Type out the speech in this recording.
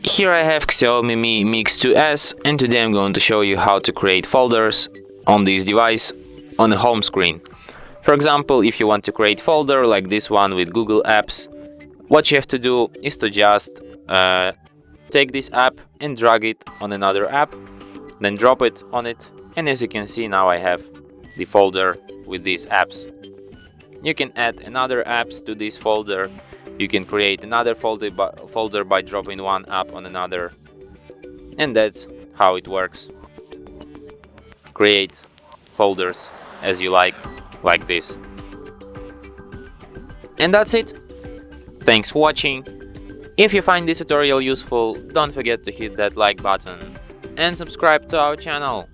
Here I have Xiaomi Mi Mix 2S, and today I'm going to show you how to create folders on this device on the home screen. For example, if you want to create folder like this one with Google Apps, what you have to do is to just take this app and drag it on another app, then drop it on it, and as you can see now I have the folder with these apps. You can add another apps to this folder. You can create another folder by dropping one app on another, and that's how it works. Create folders as you like this. And that's it. Thanks for watching. If you find this tutorial useful, don't forget to hit that like button and subscribe to our channel.